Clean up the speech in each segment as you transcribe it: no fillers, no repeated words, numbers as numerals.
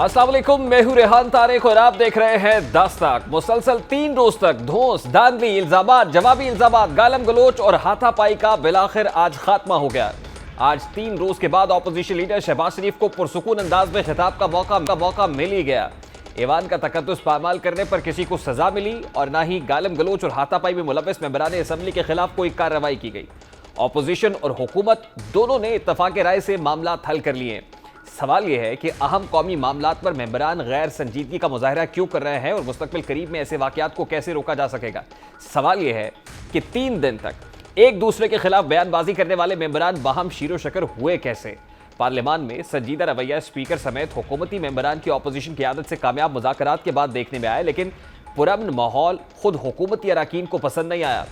अस्सलाम वालेकुम, मैं हूं रेहान तारिक और आप देख रहे हैं दास्ताक। मुसलसल 3 रोज तक धौंस, धांधली, इल्जामात, जवाबी इल्जामात, गालम गलोच और हाथापाई का बिलाखिर आज खात्मा हो गया। आज 3 रोज के बाद अपोजिशन लीडर शहबाज शरीफ को पुरसुकून अंदाज में खिताब का मौका मिल ही गया। ऐवान का तकद्दुस पामाल करने पर किसी को सजा मिली और ना ही गालम गलोच और हाथापाई में मुलव्वस मेंबरान असम्बली के खिलाफ कोई कार्रवाई की गई। अपोजिशन और हुकूमत दोनों ने इत्तफाक राय से मामला हल कर लिए। सवाल यह है कि अहम कौमी मामलात पर मेंबरान गैर संजीदगी का मुजाहरा क्यों कर रहे हैं और मुस्तकबिल करीब में ऐसे वाकयात को कैसे रोका जा सकेगा। सवाल यह है कि 3 दिन तक एक दूसरे के खिलाफ बयानबाजी करने वाले मेंबरान बाहम शीरो शकर हुए कैसे। पार्लियामान में संजीदा रवैया स्पीकर समेत हुकूमती मेंबरान की अपोजिशन की आदत से कामयाब मुज़ाकरात के बाद देखने में आया, लेकिन पुरअमन माहौल खुद हुकूमती अराकीन को पसंद नहीं आया।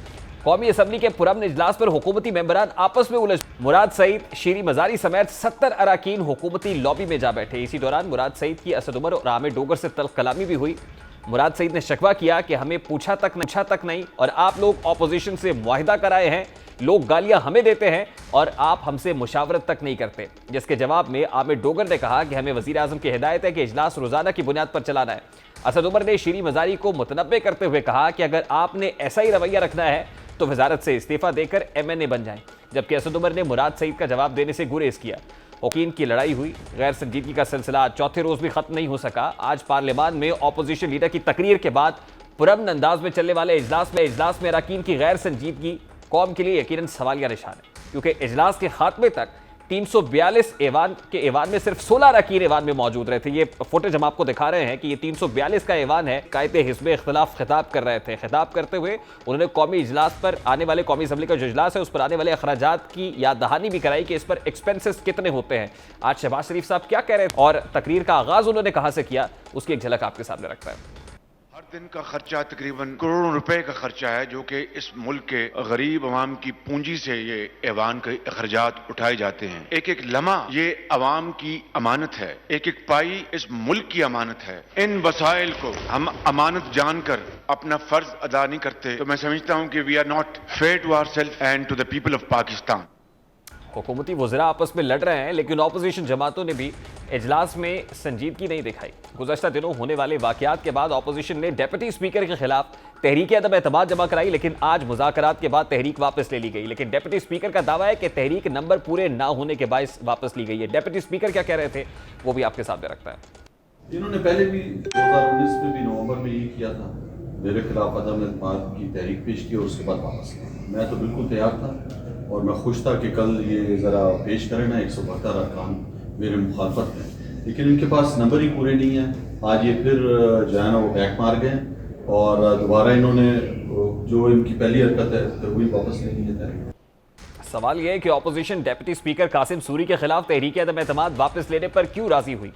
कौमी असम्बली के पुरअमन इजलास पर हुकूमती मेंबरान आपस में उलझ, मुराद सईद, शीरी मजारी समेत 70 अराकीन हुकूमती लॉबी में जा बैठे। इसी दौरान मुराद सईद की असद उमर और आमिर डोगर से तल्ख कलामी भी हुई। मुराद सईद ने शिकवा किया कि हमें पूछा तक नहीं और आप लोग अपोजिशन से मुआहिदा कराए हैं, लोग गालियां हमें देते हैं और आप हमसे मुशावरत तक नहीं करते। जिसके जवाब में आमिर डोगर ने कहा कि हमें वजीर आजम की हिदायत है कि इजलास रोजाना की बुनियाद पर चलाना है। असद उमर ने शीरी मजारी को मुतनब्बे करते हुए कहा कि अगर आपने ऐसा ही रवैया रखना है तो वजारत से इस्तीफा देकर MNA बन जाएं। जबकि असद उमर ने मुराद सईद का जवाब देने से गुरेज किया। वकील की लड़ाई हुई। गैर संजीदगी का सिलसिला चौथे रोज भी खत्म नहीं हो सका। आज पार्लियामान में अपोजिशन लीडर की तकरीर के बाद पुरअमन अंदाज में चलने वाले इजलास में अराकीन की गैर संजीदगी कौम के लिए यकीनन सवालिया निशान है, क्योंकि इजलास के खात्मे तक 342 ऐवान में सिर्फ 16 अरकान ऐवान में मौजूद रहे थे। ये फुटेज हम आपको दिखा रहे हैं कि ये 342 का ऐवान है। कायदे हिस्ब इख्तिलाफ खिताब कर रहे थे। खिताब करते हुए उन्होंने कौमी इजलास पर आने वाले, कौमी असम्बली का जो इजलास है उस पर आने वाले अखराजात की याद दहानी भी कराई कि इस पर एक्सपेंसेस कितने होते हैं। आज शहबाज शरीफ साहब क्या कह रहे थे और तकरीर का आगाज उन्होंने कहां से किया, उसकी एक झलक आपके सामने रखता है। हर दिन का खर्चा तकरीबन करोड़ों रुपए का खर्चा है, जो कि इस मुल्क के गरीब अवाम की पूंजी से ये ऐवान के अखराजात उठाए जाते हैं। एक एक लम्हा ये अवाम की अमानत है, एक एक पाई इस मुल्क की अमानत है। इन वसाइल को हम अमानत जानकर अपना फर्ज अदा नहीं करते तो मैं समझता हूं कि we are not fair to ourselves and to the people of Pakistan. हुकूमती वज़रा आपस में लड़ रहे हैं, लेकिन अपोजिशन जमातों ने भी इजलास में संजीदगी नहीं दिखाई। गुज़श्ता दिनों होने वाले वाकयात के बाद अपोजिशन ने डिप्टी स्पीकर के खिलाफ तहरीक अदम एतमाद जमा कराई, लेकिन आज मुज़ाकरात के बाद तहरीक वापस ले ली गई। लेकिन डिप्टी स्पीकर का दावा है कि तहरीक नंबर पूरे ना होने के बायस वापस ली गई है। डिप्टी स्पीकर क्या कह रहे थे वो भी आपके सामने रखता है। इन्होंने पहले भी 2019 में भी नवंबर में ये किया था, मेरे खिलाफ अदम एतमाद की तहरीक पेश की और उसके बाद वापस लिया। मैं तो बिल्कुल तैयार था और मैं खुश था कि कल ये ज़रा पेश करें ना 172 अरकान मेरे मुखालफत में, लेकिन इनके पास नंबर ही पूरे नहीं है। आज ये फिर जो है ना वो बैक मार गए और दोबारा इन्होंने जो इनकी पहली हरकत है तो वही वापस ले ली है। सवाल यह है कि opposition deputy speaker Qasim Suri के खिलाफ तहरीक अदम एतमाद वापस लेने पर क्यों राजी हुई।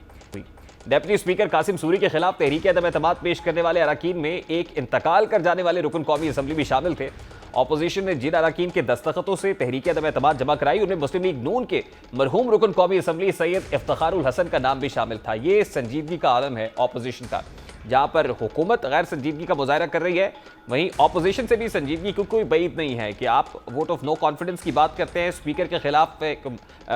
डिप्टी स्पीकर कासिम सूरी के खिलाफ तहरीक अदम एतमाद पेश करने वाले अरकान में एक इंतकाल कर जाने वाले रुकन कौमी असम्बली भी शामिल थे। अपोजिशन ने जिन अरकान के दस्तखतों से तहरीक अदम एतमाद जमा कराई उनमें मुस्लिम लीग नून के मरहूम रुकन कौमी असम्बली सैयद इफ्तिखारुल हसन का नाम भी शामिल था। ये संजीदगी का आलम है अपोजिशन का। जहां पर हुकूमत गैर संजीदगी का मुजाहरा कर रही है, वहीं अपोजिशन से भी संजीदगी की कोई बैद नहीं है कि आप वोट ऑफ नो कॉन्फिडेंस की बात करते हैं, स्पीकर के खिलाफ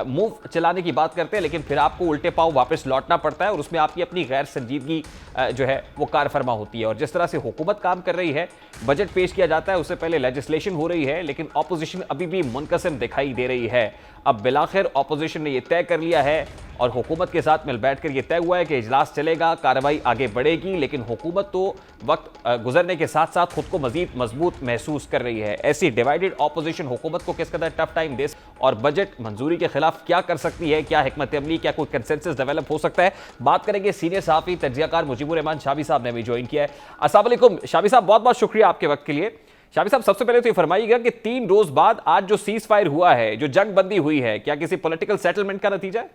मूव चलाने की बात करते हैं, लेकिन फिर आपको उल्टे पांव वापस लौटना पड़ता है और उसमें आपकी अपनी गैर संजीदगी जो है वो कार फरमा होती है। और जिस तरह से हुकूमत काम कर रही है, बजट पेश किया जाता है, उससे पहले लेजिस्लेशन हो रही है, लेकिन अपोजिशन अभी भी मुनकसिम दिखाई दे रही है। अब बिलाखिर अपोजिशन ने यह तय कर लिया है और हुकूमत के साथ मिल बैठकर यह तय हुआ है कि इजलास चलेगा, कार्रवाई आगे बढ़ेगी, लेकिन हुकूमत तो वक्त गुजरने के साथ साथ खुद को मजीद मजबूत महसूस कर रही है। ऐसी डिवाइडेड अपोजिशन हुकूमत को किस कदर टफ टाइम दे और बजट मंजूरी के खिलाफ क्या कर सकती है, क्या हिकमत अमली, क्या कोई कंसेंसस डेवलप हो सकता है, बात करेंगे। सीनियर सहाफ़ी तज्ज़ियाकार मुजीबुर रहमान शाबी साहब ने भी ज्वाइन किया है। अस्सलाम वालेकुम शाबी साहब, बहुत बहुत शुक्रिया आपके वक्त के लिए। शाबी साहब, सबसे पहले तो ये फरमाइएगा कि 3 रोज बाद आज जो सीज फायर हुआ है, जो जंग बंदी हुई है, क्या किसी पॉलिटिकल सेटलमेंट का नतीजा है?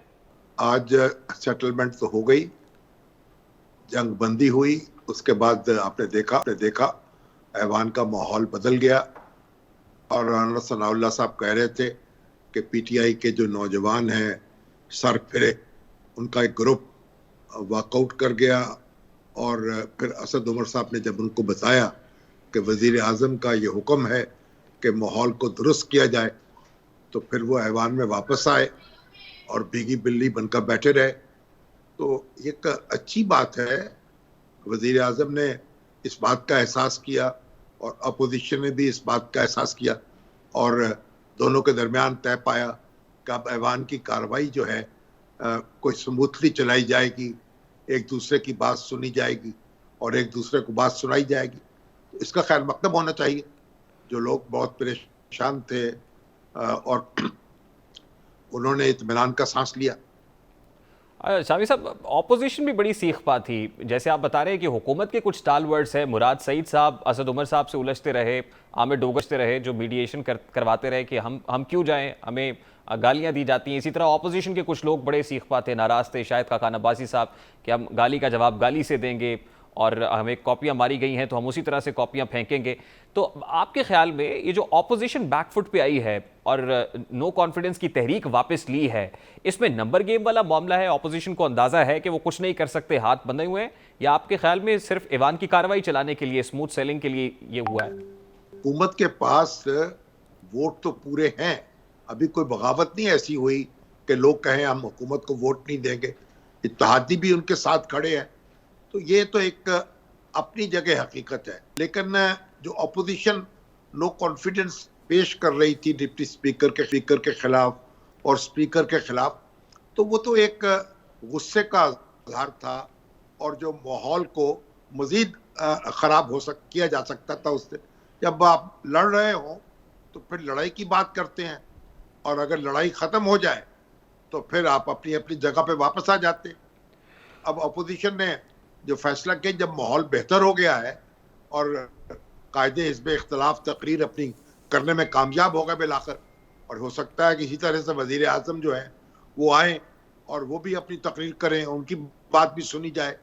आज सेटलमेंट तो हो गई, जंग बंदी हुई, उसके बाद आपने देखा ऐवान का माहौल बदल गया और राना सनाउल्लाह साहब कह रहे थे कि PTI के जो नौजवान हैं सर फिरे, उनका एक ग्रुप वॉकआउट कर गया। और फिर असद उमर साहब ने जब उनको बताया कि वजीर आज़म का ये हुक्म है कि माहौल को दुरुस्त किया जाए, तो फिर वो ऐवान में वापस आए और भीगी बिल्ली बनकर बैठे रहे। तो एक अच्छी बात है, वजीर आजम ने इस बात का एहसास किया और अपोजिशन ने भी इस बात का एहसास किया और दोनों के दरमियान तय पाया कि अब ऐवान की कार्रवाई जो है कोई स्मूथली चलाई जाएगी, एक दूसरे की बात सुनी जाएगी और एक दूसरे को बात सुनाई जाएगी। तो इसका खैर मकसद होना चाहिए। जो लोग बहुत परेशान थे और उन्होंने इत्मीनान का सांस लिया। शामी साहब, ऑपोजिशन भी बड़ी सीख पा थी। जैसे आप बता रहे हैं कि हुकूमत के कुछ स्टालवर्ड्स हैं, मुराद सईद साहब असद उमर साहब से उलझते रहे, आमिर डोगरते रहे, जो मीडिएशन करवाते रहे कि हम क्यों जाएं, हमें गालियां दी जाती हैं। इसी तरह ऑपोजिशन के कुछ लोग बड़े सीख पाते, नाराज़ थे, शायद खाकान अब्बासी साहब, कि हम गाली का जवाब गाली से देंगे और हमें कॉपियां मारी गई हैं तो हम उसी तरह से कॉपियां फेंकेंगे। तो आपके ख्याल में ये जो ऑपोजिशन बैकफुट पे आई है और नो कॉन्फिडेंस की तहरीक वापस ली है, इसमें नंबर गेम वाला मामला है? ऑपोजिशन को अंदाजा है कि वो कुछ नहीं कर सकते, हाथ बंधे हुए हैं, या आपके ख्याल में सिर्फ ईवान की कार्रवाई चलाने के लिए, स्मूथ सेलिंग के लिए ये हुआ है? हुकूमत के पास वोट तो पूरे हैं, अभी कोई बगावत नहीं ऐसी हुई कि लोग कहें हम हुकूमत को वोट नहीं देंगे। इत्तेहादी भी उनके साथ खड़े हैं। तो ये तो एक अपनी जगह हकीकत है। लेकिन जो अपोजिशन नो कॉन्फिडेंस पेश कर रही थी डिप्टी स्पीकर के खिलाफ और स्पीकर के खिलाफ, तो वो तो एक गुस्से का इजहार था और जो माहौल को मजीद खराब किया जा सकता था उससे। जब आप लड़ रहे हो तो फिर लड़ाई की बात करते हैं और अगर लड़ाई खत्म हो जाए तो फिर आप अपनी अपनी जगह पे वापस आ जाते। अब अपोजिशन ने जो फैसला किया, जब माहौल बेहतर हो गया है और कायदे हिज़्ब इख्तिलाफ तकरीर अपनी करने में कामयाब हो गए बिलाखिर, और हो सकता है कि इसी तरह से वज़ीर आज़म जो है वो आए और वो भी अपनी तकरीर करें, उनकी बात भी सुनी जाए,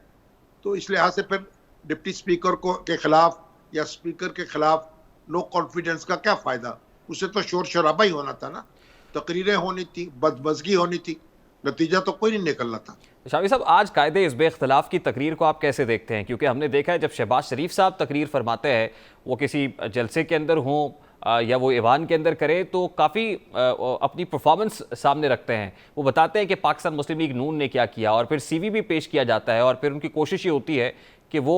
तो इस लिहाज से फिर डिप्टी स्पीकर के खिलाफ या स्पीकर के खिलाफ नो कॉन्फिडेंस का क्या फ़ायदा? उससे तो शोर शराबा ही होना था ना, तकरीरें होनी थी, बदमज़गी होनी थी, नतीजा तो कोई नहीं निकलना था। शामी साहब, आज कायदे हिज़्ब इख्तिलाफ की तकरीर को आप कैसे देखते हैं? क्योंकि हमने देखा है जब शहबाज शरीफ साहब तकरीर फरमाते हैं, वो किसी जलसे के अंदर हों या वो ईवान के अंदर करें, तो काफ़ी अपनी परफॉर्मेंस सामने रखते हैं। वो बताते हैं कि पाकिस्तान मुस्लिम लीग नून ने क्या किया, और फिर CV भी पेश किया जाता है, और फिर उनकी कोशिश ये होती है कि वो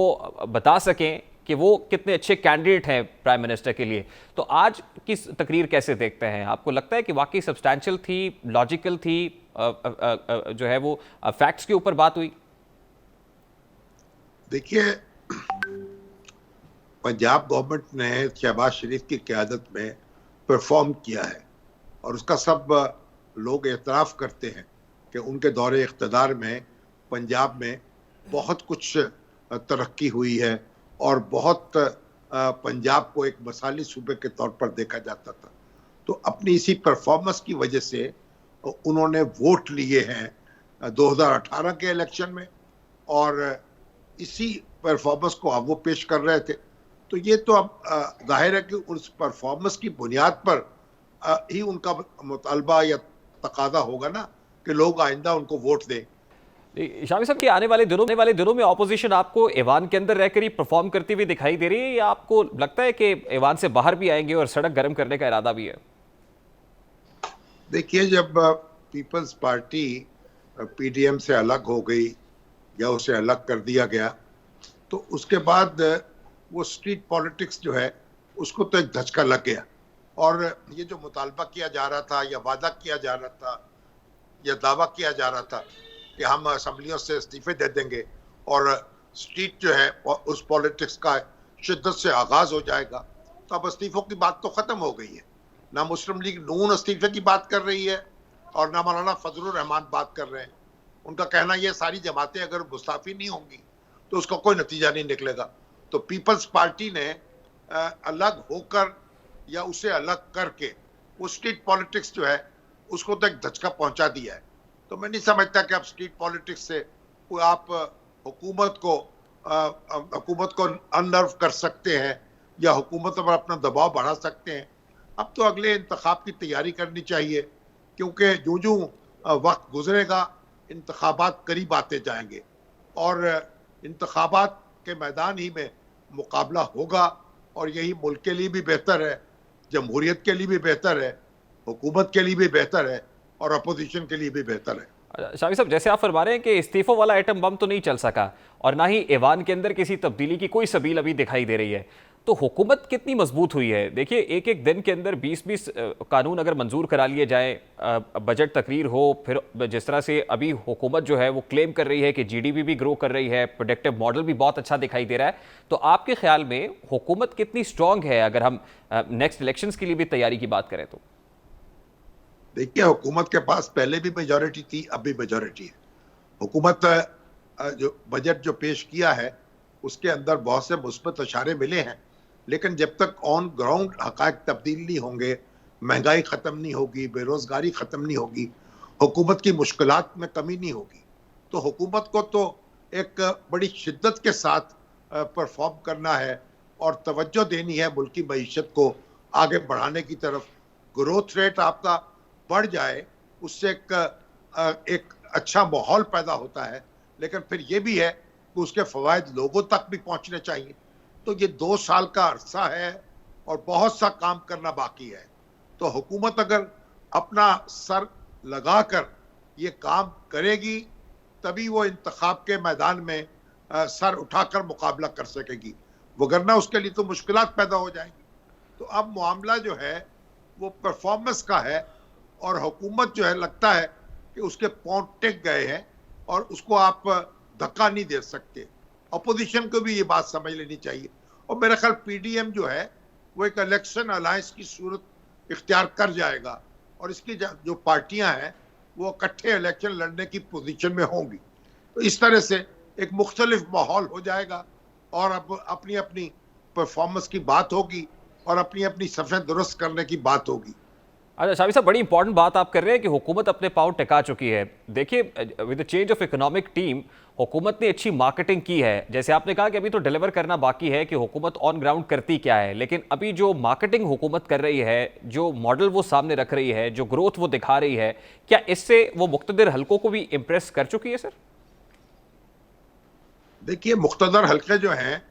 बता सकें कि वो कितने अच्छे कैंडिडेट हैं प्राइम मिनिस्टर के लिए। तो आज की तकरीर कैसे देखते हैं? आपको लगता है कि वाकई सब्सटैंशियल थी, लॉजिकल थी, जो है वो फैक्ट्स के ऊपर बात हुई? देखिए, पंजाब गवर्नमेंट ने शहबाज शरीफ की क़यादत में परफॉर्म किया है और उसका सब लोग एतराफ़ करते हैं कि उनके दौरे इक़्तिदार में पंजाब में बहुत कुछ तरक्की हुई है और बहुत पंजाब को एक मसाली सूबे के तौर पर देखा जाता था। तो अपनी इसी परफॉर्मेंस की वजह से उन्होंने वोट लिए हैं 2018 के इलेक्शन में और इसी परफॉर्मेंस को अब वो पेश कर रहे थे। तो ये तो अब जाहिर है कि उस परफॉर्मेंस की बुनियाद पर ही उनका मुतालबा या तकादा होगा ना कि लोग आइंदा उनको वोट दें। शामी साहब, आने वाले दिनों में ऑपोजिशन आपको ईवान के अंदर रहकर ही परफॉर्म करती हुई दिखाई दे रही है, या आपको लगता है कि ईवान से बाहर भी आएंगे और सड़क गर्म करने का इरादा भी है? देखिए, जब पीपल्स पार्टी PDM से अलग हो गई या उसे अलग कर दिया गया, तो उसके बाद वो स्ट्रीट पॉलिटिक्स जो है उसको तो एक धचका लग गया और ये जो मुतालबा किया जा रहा था या वादा किया जा रहा था या दावा किया जा रहा था कि हम असम्बलियों से इस्तीफे दे देंगे और स्ट्रीट जो है उस पॉलिटिक्स का शिद्दत से आगाज हो जाएगा, तो अब इस्तीफों की बात तो ख़त्म हो गई है। ना मुस्लिम लीग नून इस्तीफे की बात कर रही है और ना मौलाना फजलुर रहमान बात कर रहे हैं। उनका कहना ये सारी जमातें अगर मुस्ताफ़ी नहीं होंगी तो उसका कोई नतीजा नहीं निकलेगा। तो पीपल्स पार्टी ने अलग होकर या उसे अलग करके वो स्ट्रीट पॉलिटिक्स जो है उसको तो एक धचका पहुंचा दिया है। तो मैं नहीं समझता कि आप स्ट्रीट पॉलिटिक्स से आप हुकूमत को अननर्व कर सकते हैं या हुकूमत पर अपना दबाव बढ़ा सकते हैं। अब तो अगले इंतखाब की तैयारी करनी चाहिए, क्योंकि जो वक्त गुजरेगा इंतखाबात करीब आते जाएंगे और इंतखाबात के मैदान ही में मुकाबला होगा और यही मुल्क के लिए भी बेहतर है, जमहूरियत के लिए भी बेहतर है, हुकूमत के लिए भी बेहतर है और अपोजिशन के लिए भी बेहतर है। शामी साहब, जैसे आप फरमा रहे हैं कि इस्तीफों वाला एटम बम तो नहीं चल सका और ना ही ऐवान के अंदर किसी तब्दीली की कोई सबील अभी दिखाई दे रही है, तो हुकूमत कितनी मजबूत हुई है? देखिए, एक एक दिन के अंदर 20-20 कानून अगर मंजूर करा लिए जाए, बजट तकरीर हो, फिर जिस तरह से अभी हुकूमत जो है वो क्लेम कर रही है कि जीडीपी भी ग्रो कर रही है, प्रोडक्टिव मॉडल भी बहुत अच्छा दिखाई दे रहा है, तो आपके ख्याल में हुकूमत कितनी स्ट्रांग है अगर हम नेक्स्ट इलेक्शंस के लिए भी तैयारी की बात करें तो? देखिए, हुकूमत के पास पहले भी मेजॉरिटी थी, अब भी मेजॉरिटी है। हुकूमत जो बजट जो पेश किया है उसके अंदर बहुत से मुस्बत इशारे मिले हैं, लेकिन जब तक ऑन ग्राउंड हकायक तब्दील नहीं होंगे, महंगाई ख़त्म नहीं होगी, बेरोज़गारी ख़त्म नहीं होगी, हुकूमत की मुश्किलात में कमी नहीं होगी, तो हुकूमत को तो एक बड़ी शिद्दत के साथ परफॉर्म करना है और तवज्जो देनी है मुल्क की मईशत को आगे बढ़ाने की तरफ। ग्रोथ रेट आपका बढ़ जाए, उससे एक अच्छा माहौल पैदा होता है, लेकिन फिर ये भी है कि उसके फ़वाइद लोगों तक भी पहुंचने चाहिए। तो ये 2 साल का अरसा है और बहुत सा काम करना बाकी है। तो हुकूमत अगर अपना सर लगाकर ये काम करेगी, तभी वो इंतखाब के मैदान में सर उठाकर मुकाबला कर सकेगी, वगरना उसके लिए तो मुश्किलात पैदा हो जाएंगी। तो अब मामला जो है वो परफॉर्मेंस का है और हुकूमत जो है लगता है कि उसके पांव टिक गए हैं और उसको आप धक्का नहीं दे सकते। अपोजिशन को भी ये बात समझ लेनी चाहिए और मेरा ख्याल पीडीएम जो है वो एक इलेक्शन अलायंस की सूरत इख्तियार कर जाएगा और इसकी जो पार्टियां हैं वो इकट्ठे इलेक्शन लड़ने की पोजीशन में होंगी। तो इस तरह से एक मुख्तलिफ माहौल हो जाएगा और अब अपनी अपनी परफॉर्मेंस की बात होगी और अपनी अपनी सफ़ें दुरुस्त करने की बात होगी। अच्छा शामी साहब, बड़ी इंपॉर्टेंट बात आप कर रहे हैं कि हुकूमत अपने पांव टिका चुकी है। देखिए, with the change of economic team हुकूमत ने अच्छी मार्केटिंग की है। जैसे आपने कहा कि अभी तो डिलीवर करना बाकी है कि हुकूमत ऑन ग्राउंड करती क्या है, लेकिन अभी जो मार्केटिंग हुकूमत कर रही है, जो मॉडल वो सामने रख रही है, जो ग्रोथ वो दिखा रही है, क्या इससे वो मुख्तदिर हलकों को भी इम्प्रेस कर चुकी है सर? देखिए, मुख्तदर हल्के जो हैं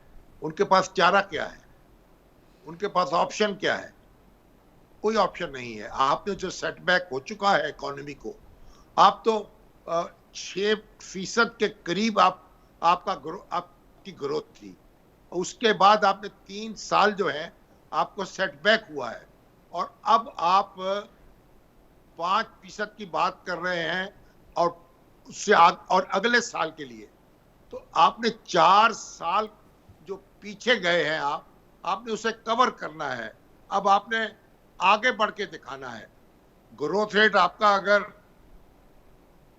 उनके पास चारा क्या है, उनके पास ऑप्शन क्या है? कोई ऑप्शन नहीं है। आपने जो सेटबैक हो चुका है इकोनॉमी को, आप तो 6% के करीब आपकी ग्रोथ थी, उसके बाद आपने 3 साल जो है आपको सेटबैक हुआ है और अब आप 5% की बात कर रहे हैं और उससे और अगले साल के लिए। तो आपने 4 साल जो पीछे गए हैं आपने उसे कवर करना है। अब आपने आगे बढ़ के दिखाना है। ग्रोथ रेट आपका अगर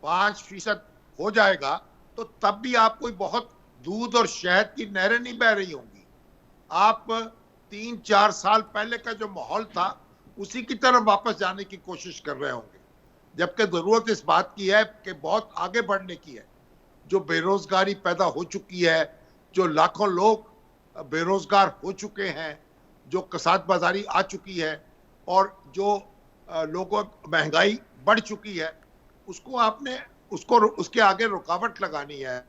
5% हो जाएगा तो तब भी आप कोई बहुत दूध और शहद की नहरें नहीं बह रही होंगी। आप 3-4 साल पहले का जो माहौल था उसी की तरफ वापस जाने की कोशिश कर रहे होंगे, जबकि जरूरत इस बात की है कि बहुत आगे बढ़ने की है। जो बेरोजगारी पैदा हो चुकी है, जो लाखों लोग बेरोजगार हो चुके हैं, जो कसाद बाजारी आ चुकी है और जो लोगों महंगाई बढ़ चुकी है, उसके आगे रुकावट लगानी है,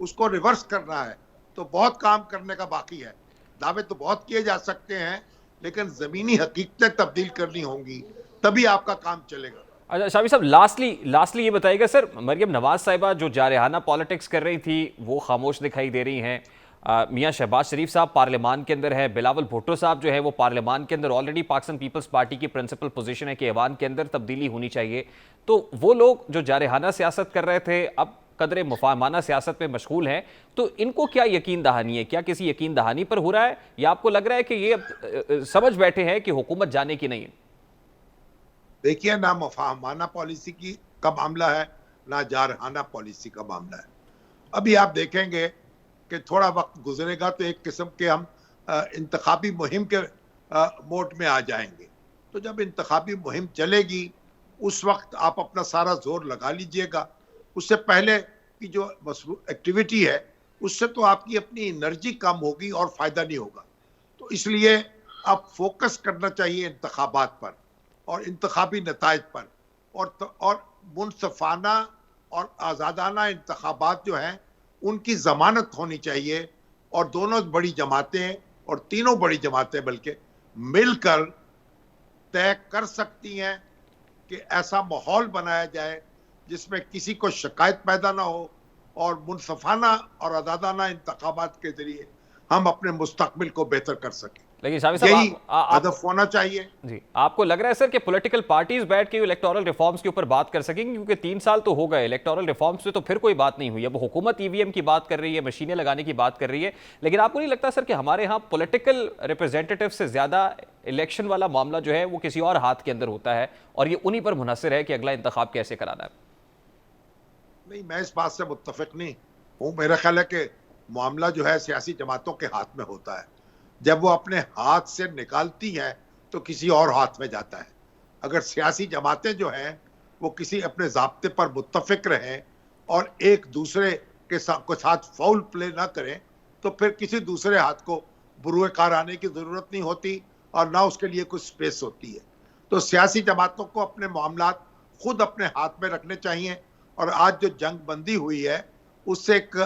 उसको रिवर्स करना है। तो बहुत काम करने का बाकी है। दावे तो बहुत किए जा सकते हैं, लेकिन ज़मीनी हकीकतें तब्दील करनी होंगी, तभी आपका काम चलेगा। अच्छा शामी साहब, लास्टली ये बताइएगा सर, मरियम नवाज साहिबा जो जारहाना पॉलिटिक्स कर रही थी वो खामोश दिखाई दे रही हैं। मियां शहबाज शरीफ साहब पार्लियामान के अंदर है, बिलावल भुट्टो साहब जो है वो पार्लियामान के अंदर ऑलरेडी पाकिस्तान पीपल्स पार्टी की प्रिंसिपल पोजीशन है कि ऐवान के अंदर तब्दीली होनी चाहिए। तो वो लोग जो जारहाना सियासत कर रहे थे अब कदरे मुफाहमाना सियासत में मशगूल हैं, तो इनको क्या यकीन दहानी है? क्या किसी यकीन दहानी पर हो रहा है या आपको लग रहा है कि ये अब समझ बैठे हैं कि हुकूमत जाने की नहीं है? देखिए, ना मुफाहमाना पॉलिसी की का मामला है, ना जारहाना पॉलिसी का मामला है। अभी आप देखेंगे कि थोड़ा वक्त गुजरेगा तो एक किस्म के हम इंतखाबी मुहिम के मोड में आ जाएंगे। तो जब इंतखाबी मुहिम चलेगी उस वक्त आप अपना सारा जोर लगा लीजिएगा। उससे पहले की जो एक्टिविटी है उससे तो आपकी अपनी एनर्जी कम होगी और फायदा नहीं होगा। तो इसलिए अब फोकस करना चाहिए इंतखाबात पर और इंतखाबी नताइज पर और मुनसफाना और आज़ादाना इंतखाबात जो हैं उनकी ज़मानत होनी चाहिए और दोनों बड़ी जमातें और तीनों बड़ी जमातें बल्कि मिलकर तय कर सकती हैं कि ऐसा माहौल बनाया जाए जिसमें किसी को शिकायत पैदा ना हो और मुनसफाना और आजादाना इंतखाबात के जरिए हम अपने मुस्तकबिल को बेहतर कर सकें। लेकिन शामी साहब यही हदफ होना चाहिए। जी, आपको लग रहा है सर कि पॉलिटिकल पार्टीज बैठ के इलेक्टोरल रिफॉर्म्स के ऊपर बात कर सकेंगे? क्योंकि 3 साल तो हो गए, इलेक्टोरल रिफॉर्म्स पे तो फिर कोई बात नहीं हुई। अब हुकूमत ईवीएम की बात कर रही है, मशीनें लगाने की बात कर रही है, लेकिन आपको नहीं लगता सर कि हमारे यहाँ पॉलिटिकल रिप्रेजेंटेटिव से ज्यादा इलेक्शन वाला मामला जो है वो किसी और हाथ के अंदर होता है और ये उन्हीं पर मुनहसर है कि अगला इंतखाब कैसे कराना है? नहीं, मैं इस बात से मुत्तफिक नहीं हूँ। मेरा ख्याल है कि मामला जो है सियासी जमातों के हाथ में होता है। जब वो अपने हाथ से निकालती हैं तो किसी और हाथ में जाता है। अगर सियासी जमातें जो हैं वो किसी अपने ज़ाब्ते पर मुत्तफिक रहें और एक दूसरे के साथ फाउल प्ले ना करें तो फिर किसी दूसरे हाथ को बुरुए कार आने की ज़रूरत नहीं होती और ना उसके लिए कुछ स्पेस होती है। तो सियासी जमातों को अपने मामलात खुद अपने हाथ में रखने चाहिए और आज जो जंग बंदी हुई है उससे एक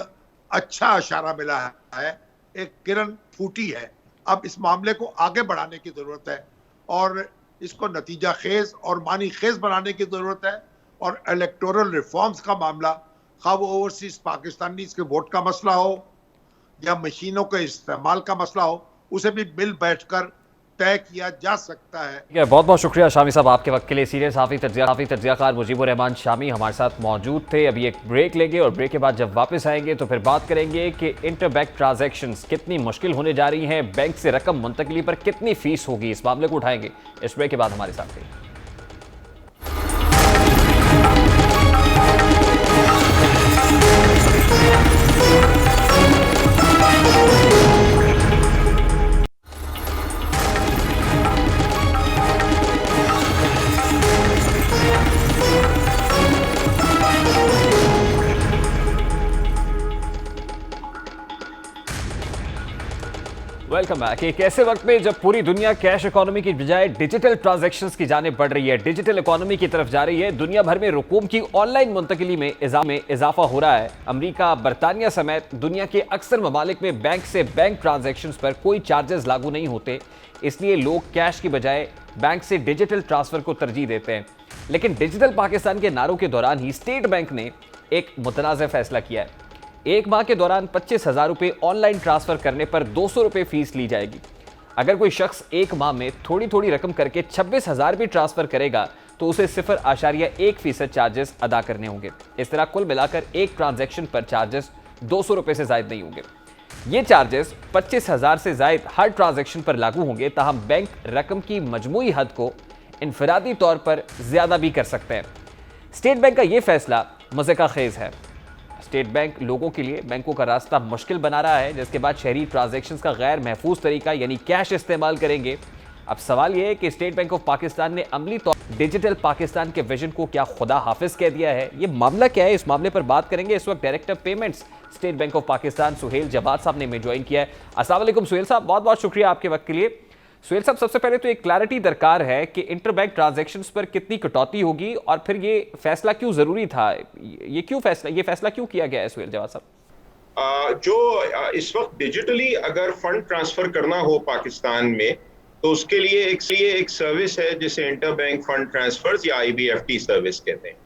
अच्छा इशारा मिला है, एक किरण फूटी है। अब इस मामले को आगे बढ़ाने की जरूरत है और इसको नतीजा खेज और मानी खेज बनाने की जरूरत है। और इलेक्टोरल रिफॉर्म्स का मामला, खा वो ओवरसीज पाकिस्तानीज के वोट का मसला हो या मशीनों के इस्तेमाल का मसला हो, उसे भी मिल बैठकर तय किया जा सकता है। बहुत बहुत शुक्रिया शामी साहब आपके वक्त के लिए। सीनियर सहाफ़ी तज्ज़ियाकार मुजीबुर रहमान शामी हमारे साथ मौजूद थे। अभी एक ब्रेक लेंगे और ब्रेक के बाद जब वापस आएंगे तो फिर बात करेंगे कि इंटरबैंक ट्रांजैक्शंस कितनी मुश्किल होने जा रही हैं, बैंक से रकम मुंतकली पर कितनी फीस होगी, इस मामले को उठाएंगे। इस ब्रेक के बाद हमारे साथ रहिए। Welcome back. एक ऐसे वक्त में जब पूरी दुनिया कैश इकोनॉमी की बजाय डिजिटल ट्रांजैक्शंस की जानिब बढ़ रही है, डिजिटल इकोनॉमी की तरफ जा रही है, दुनिया भर में रकूम की ऑनलाइन मुंतकिली में इजाफा हो रहा है। अमेरिका, बरतानिया समेत दुनिया के अक्सर ममालिक में बैंक से बैंक ट्रांजैक्शंस पर कोई चार्जेस लागू नहीं होते, इसलिए लोग कैश की बजाय बैंक से डिजिटल ट्रांसफर को तरजीह देते हैं। लेकिन डिजिटल पाकिस्तान के नारों के दौरान ही स्टेट बैंक ने एक मुतनाज़ फैसला किया है। एक माह के दौरान 25,000 रुपये ऑनलाइन ट्रांसफर करने पर 200 रुपये फीस ली जाएगी। अगर कोई शख्स एक माह में थोड़ी थोड़ी रकम करके 26,000 भी ट्रांसफर करेगा तो उसे 0.1% चार्जेस अदा करने होंगे। इस तरह कुल मिलाकर एक ट्रांजैक्शन पर चार्जेस 200 रुपये से ज़ायद नहीं होंगे। ये चार्जेस 25,000 से ज़ायद हर ट्रांजैक्शन पर लागू होंगे, ताहम बैंक रकम की मजमूई हद को इनफरादी तौर पर ज़्यादा भी कर सकते हैं। स्टेट बैंक का ये फैसला मज़े का खेज़ है। स्टेट बैंक लोगों के लिए बैंकों का रास्ता मुश्किल बना रहा है, जिसके बाद शहरी ट्रांजैक्शंस का गैर महफूज तरीका यानी कैश इस्तेमाल करेंगे। अब सवाल यह है कि स्टेट बैंक ऑफ पाकिस्तान ने अमली तौर डिजिटल पाकिस्तान के विजन को क्या खुदा हाफिज कह दिया है? ये मामला क्या है, इस मामले पर बात करेंगे। इस वक्त director payments State Bank of Pakistan Suhail Jawad sahab ने हमें ज्वाइन किया है। अस्सलाम वालेकुम सुहेल साहब, बहुत बहुत शुक्रिया आपके वक्त के लिए। सुहेल साहब, सबसे पहले तो एक क्लैरिटी दरकार है कि इंटरबैंक ट्रांजैक्शंस पर कितनी कटौती होगी और फिर ये फैसला क्यों जरूरी था, ये फैसला क्यों किया गया है सुहेल जवाद साहब? जो इस वक्त डिजिटली अगर फंड ट्रांसफर करना हो पाकिस्तान में तो उसके लिए एक सर्विस है जिसे इंटरबैंक फंड ट्रांसफर्स या IBFT सर्विस कहते हैं।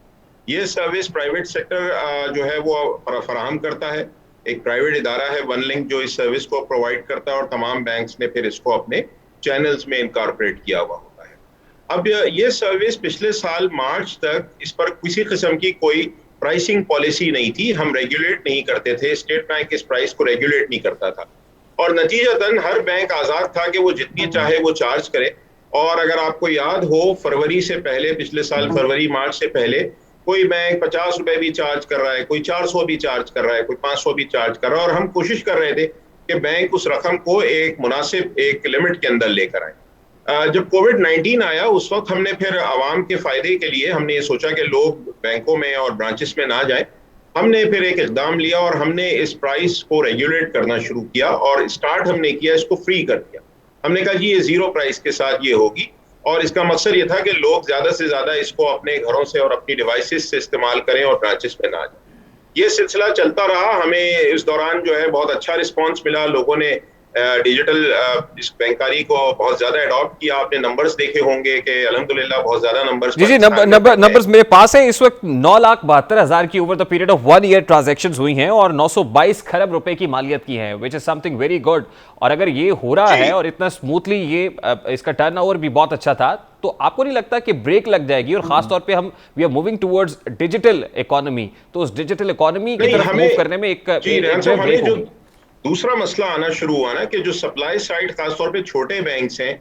ये सर्विस प्राइवेट सेक्टर जो है वो फराहम करता है। एक प्राइवेट इदारा है OneLink जो इस सर्विस को प्रोवाइड करता है और तमाम बैंक्स ने फिर इसको अपने चैनल्स में इनकॉर्पोरेट किया हुआ होता है। अब ये सर्विस पिछले साल मार्च तक इस पर किसी किस्म की कोई प्राइसिंग पॉलिसी नहीं थी, हम रेगुलेट नहीं करते थे, स्टेट बैंक इस प्राइस को रेगुलेट नहीं करता था और नतीजतन हर बैंक आजाद था कि वो जितनी चाहे वो चार्ज करे। और अगर आपको याद हो फरवरी से पहले, पिछले साल फरवरी मार्च से पहले कोई बैंक 50 रुपए भी चार्ज कर रहा है, कोई 400 भी चार्ज कर रहा है, कोई 500 भी चार्ज कर रहा है और हम कोशिश कर रहे थे कि बैंक उस रकम को एक मुनासिब एक लिमिट के अंदर लेकर आए। जब कोविड-19 आया उस वक्त हमने फिर आवाम के फायदे के लिए हमने ये सोचा कि लोग बैंकों में और ब्रांचेस में ना जाए। हमने फिर एक इक़दाम लिया और हमने इस प्राइस को रेगुलेट करना शुरू किया और स्टार्ट हमने किया इसको फ्री कर दिया। हमने कहा जी ये जीरो प्राइस के साथ ये होगी और इसका मकसद ये था कि लोग ज्यादा से ज्यादा इसको अपने घरों से और अपनी डिवाइसेस से इस्तेमाल करें और ब्रांचेस में ना जाए। ये सिलसिला चलता रहा। हमें इस दौरान जो है बहुत अच्छा रिस्पांस मिला, लोगों ने डिजिटल इस बैंकारी को बहुत ज्यादा अडॉप्ट किया। आपने नंबर्स देखे होंगे कि अल्हम्दुलिल्लाह बहुत ज्यादा नंबर्स जी, नंबर्स मेरे पास है इस वक्त। 9,72,000 की over the period of 1 year transactions हुई हैं और 922 खरब रुपए की मालियत की है, which is something very good. और अगर ये हो रहा है और इतना स्मूथली ये इसका टर्नओवर भी बहुत अच्छा था, तो आपको नहीं लगता कि ब्रेक लग जाएगी? और खासतौर पे हम we are moving towards digital economy, तो उस डिजिटल इकोनॉमी की तरफ मूव करने में एक ब्रेक होगी। दूसरा मसला आना शुरू हुआ ना कि जो सप्लाई साइड खासतौर पे छोटे बैंक्स हैं,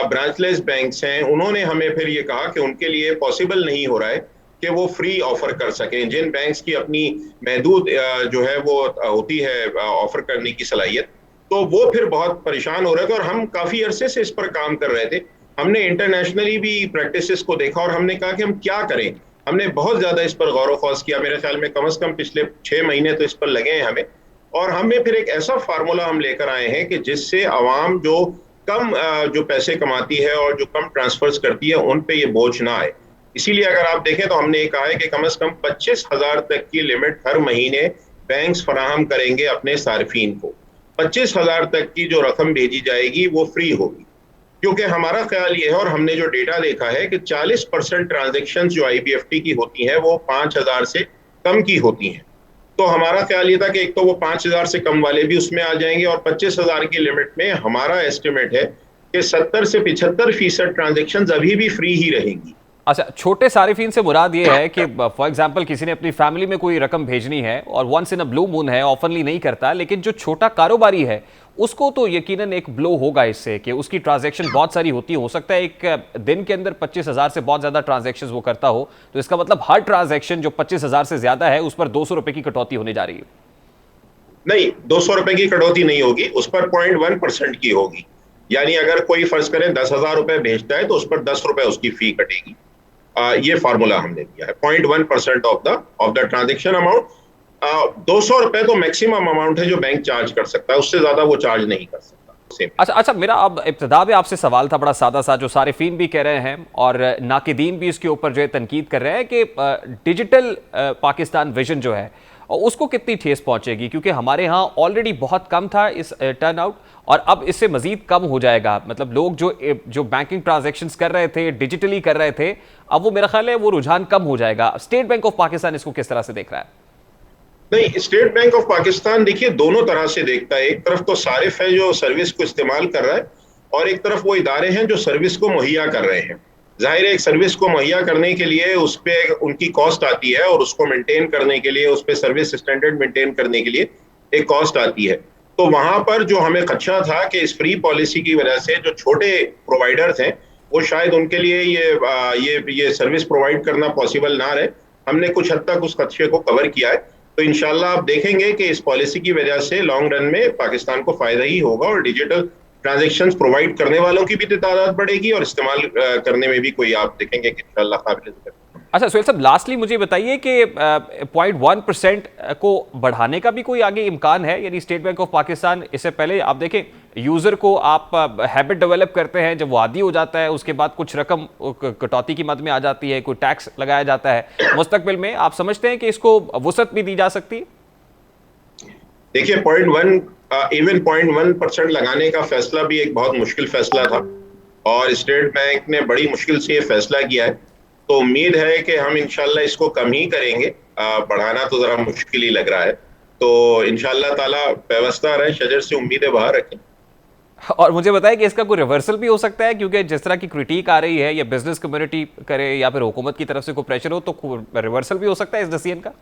ब्रांचलेस बैंक्स हैं, उन्होंने हमें फिर ये कहा कि उनके लिए पॉसिबल नहीं हो रहा है कि वो फ्री ऑफर कर सकें। जिन बैंक्स की अपनी महदूद जो है वो होती है ऑफर करने की सलाहियत, तो वो फिर बहुत परेशान हो रहे थे। और हम काफी अरसे से इस पर काम कर रहे थे। हमने इंटरनेशनली भी प्रैक्टिसेस को देखा और हमने कहा कि हम क्या करें। हमने बहुत ज्यादा इस पर गौर व किया। मेरे ख्याल में कम से कम पिछले 6 महीने तो इस पर लगे हैं हमें। और हमें फिर एक ऐसा फार्मूला हम लेकर आए हैं कि जिससे आवाम जो कम जो पैसे कमाती है और जो कम ट्रांसफर्स करती है, उन पे ये बोझ ना आए। इसीलिए अगर आप देखें तो हमने ये कहा है कि कम से कम 25,000 तक की लिमिट हर महीने बैंक्स फराहम करेंगे अपने सार्फिन को। 25,000 तक की जो रकम भेजी जाएगी वो फ्री होगी, क्योंकि हमारा ख्याल ये है और हमने जो डेटा देखा है कि 40% ट्रांजेक्शन जो IBFT की होती है वो 5,000 से कम की होती हैं। तो हमारा ख्याल ये था कि एक तो वो 5,000 से कम वाले भी उसमें आ जाएंगे और 25,000 की लिमिट में हमारा एस्टिमेट है कि 70 से 75% ट्रांजेक्शन अभी भी फ्री ही रहेंगी। अच्छा, छोटे सारिफिन से मुराद ये है कि फॉर एग्जांपल किसी ने अपनी फैमिली में कोई रकम भेजनी है और once in a blue moon है, ऑफनली नहीं करता, लेकिन जो छोटा कारोबारी है उसको तो यकीनन एक ब्लो होगा इससे कि उसकी ट्रांजैक्शन बहुत सारी होती हो सकता है एक दिन के अंदर 25,000 से बहुत ज्यादा ट्रांजैक्शन वो करता हो, तो इसका मतलब हर ट्रांजैक्शन जो 25,000 से ज्यादा है उस पर 200 रुपए की कटौती होने जा रही है। नहीं, 200 रुपए की कटौती नहीं होगी, उस पर 0.1% की होगी। यानी अगर कोई फर्ज करें 10,000 रुपए भेजता है तो उस पर 10 रुपए उसकी फी कटेगी। ये फार्मूला हमने दिया है। 0.1% ऑफ द ट्रांजेक्शन अमाउंट। 200 रुपए तो मैक्सिमम अमाउंट है जो बैंक चार्ज कर सकता है, उससे ज्यादा वो चार्ज नहीं कर सकता। अच्छा, मेरा अब इब्तिदा में आपसे सवाल था बड़ा सादा सा, जो सारिफीन भी कह रहे हैं और नाकिदीन भी इसके ऊपर जो है तनकीद कर रहे हैं कि डिजिटल पाकिस्तान विजन जो है उसको कितनी ठेस पहुंचेगी, क्योंकि हमारे यहाँ ऑलरेडी बहुत कम था इस टर्नआउट और अब इससे मजीद कम हो जाएगा। मतलब लोग जो बैंकिंग ट्रांजैक्शंस कर रहे थे, डिजिटली कर रहे थे, अब वो मेरा ख्याल है वो रुझान कम हो जाएगा। स्टेट बैंक ऑफ पाकिस्तान इसको किस तरह से देख रहा है? नहीं, स्टेट बैंक ऑफ पाकिस्तान देखिए दोनों तरह से देखता है। एक तरफ तो सारिफ है जो सर्विस को इस्तेमाल कर रहा है और एक तरफ वो इदारे हैं जो सर्विस को मुहैया कर रहे हैं। जाहिर है एक सर्विस को मुहैया करने के लिए उस पर उनकी कॉस्ट आती है और उसको मेंटेन करने के लिए, उस पर सर्विस स्टैंडर्ड मेंटेन करने के लिए एक कॉस्ट आती है। तो वहां पर जो हमें खदशा था कि इस फ्री पॉलिसी की वजह से जो छोटे प्रोवाइडर्स हैं वो शायद उनके लिए ये सर्विस प्रोवाइड करना पॉसिबल ना रहे, हमने कुछ हद तक उस खदशे को कवर किया है। तो इंशाल्लाह आप देखेंगे कि इस पॉलिसी की वजह से लॉन्ग रन में पाकिस्तान को फायदा ही होगा और डिजिटल ट्रांजैक्शंस प्रोवाइड करने वालों की भी तादाद बढ़ेगी और इस्तेमाल करने में भी कोई आप देखेंगे कि इंशाल्लाह काबिल ज़िक्र। अच्छा सुहेल साहब, लास्टली मुझे बताइए कि 0.1% को बढ़ाने का भी कोई आगे इम्कान है? यानी स्टेट बैंक ऑफ पाकिस्तान, इससे पहले आप देखें यूज़र को आप हैबिट डेवलप करते हैं, जब वो आदी हो जाता है उसके बाद कुछ रकम कटौती की मद में आ जाती है, कोई टैक्स लगाया जाता है, मुस्तकबिल में आप समझते हैं कि इसको वुसअत भी दी जा सकती है? देखिए 0.1% लगाने का फैसला भी एक बहुत मुश्किल फैसला था और स्टेट बैंक ने बड़ी मुश्किल से ये फैसला किया है। तो उम्मीद है कि हम इंशाल्लाह इसको कम ही करेंगे, बढ़ाना तो जरा मुश्किल ही लग रहा है। तो इंशाल्लाह ताला व्यवस्था रहे, शजर से उम्मीदें बाहर रखें। और मुझे बताएं कि इसका कोई रिवर्सल भी हो सकता है, क्योंकि जिस तरह की क्रिटिक आ रही है या बिजनेस कम्युनिटी करे या फिर हुकूमत की तरफ से कोई प्रेशर हो, तो रिवर्सल भी हो सकता है इस डिसीजन का?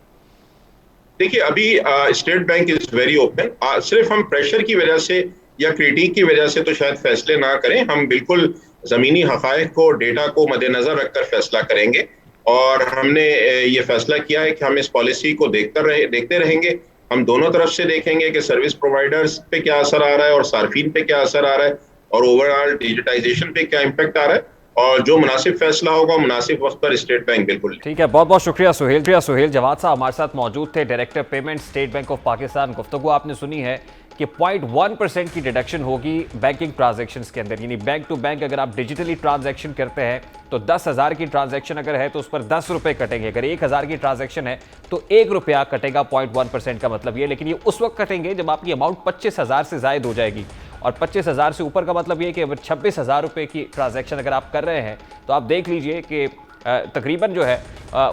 देखिए अभी state bank is very open. सिर्फ हम प्रेशर की वजह से या क्रिटिक की वजह से तो शायद फैसले ना करें, हम बिल्कुल जमीनी हकायक को, डेटा को मद्देनजर रखकर फैसला करेंगे और हमने ये फैसला किया है कि हम इस पॉलिसी को देखते रहेंगे। हम दोनों तरफ से देखेंगे कि सर्विस प्रोवाइडर्स पे क्या असर आ रहा है और सार्फिन पे क्या असर आ रहा है और ओवरऑल डिजिटाइजेशन पे क्या इम्पैक्ट आ रहा है, और जो मुनासिब फैसला होगा मुनासिब वक्त पर स्टेट बैंक बिल्कुल। ठीक है, बहुत बहुत शुक्रिया सुहेल जवाद साहब हमारे साथ मौजूद थे, director payment state Bank of Pakistan. गुफ्तगू आपने सुनी है कि 0.1% की डिडक्शन होगी बैंकिंग ट्रांजैक्शंस के अंदर, यानी बैंक टू बैंक अगर आप डिजिटली ट्रांजैक्शन करते हैं तो 10,000 की ट्रांजैक्शन अगर है तो उस पर 10 रुपये कटेंगे, अगर 1,000 की ट्रांजैक्शन है तो 1 रुपया कटेगा। 0.1% का मतलब ये, लेकिन ये उस वक्त कटेंगे जब आपकी अमाउंट 25,000 से ज़ायद हो जाएगी। और 25,000 से ऊपर का मतलब ये कि अगर 26,000 रुपये की ट्रांजैक्शन अगर आप कर रहे हैं तो आप देख लीजिए कि तकरीबन जो है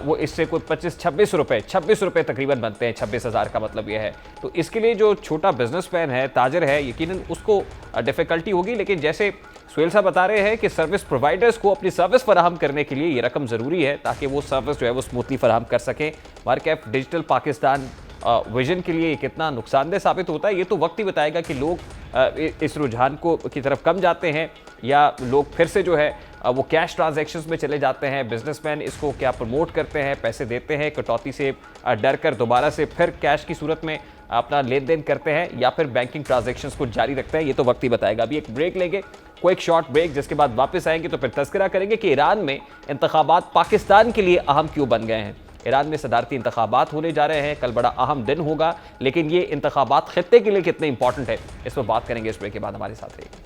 वो इससे कोई 26 रुपये तकरीबन बनते हैं। 26,000 का मतलब ये है। तो इसके लिए जो छोटा बिजनेसमैन है, ताजर है, यकीनन उसको डिफ़िकल्टी होगी। लेकिन जैसे सुहेल साहब बता रहे हैं कि सर्विस प्रोवाइडर्स को अपनी सर्विस फराहम करने के लिए ये रकम ज़रूरी है ताकि वो सर्विस जो है वो स्मूथली फराहम कर सकें। मार्केट डिजिटल पाकिस्तान विजन के लिए कितना नुकसानदेह साबित होता है ये तो वक्त ही बताएगा कि लोग इस रुझान को की तरफ कम जाते हैं या लोग फिर से जो है वो कैश ट्रांजैक्शंस में चले जाते हैं। बिजनेसमैन इसको क्या प्रमोट करते हैं, पैसे देते हैं, कटौती से डर कर दोबारा से फिर कैश की सूरत में अपना लेन देन करते हैं या फिर बैंकिंग ट्रांजैक्शंस को जारी रखते हैं, ये तो वक्त ही बताएगा। अभी एक ब्रेक लेंगे, कोई एक शॉर्ट ब्रेक, जिसके बाद वापस आएंगे तो फिर तज़किरा करेंगे कि ईरान में इंतखाबात पाकिस्तान के लिए अहम क्यों बन गए हैं। ईरान में सदारती इंतखाबात होने जा रहे हैं, कल बड़ा अहम दिन होगा, लेकिन ये इंतखाबात खित्ते के लिए कितने इंपॉर्टेंट है इस पर बात करेंगे इस ब्रेक के बाद। हमारे साथ रहिए।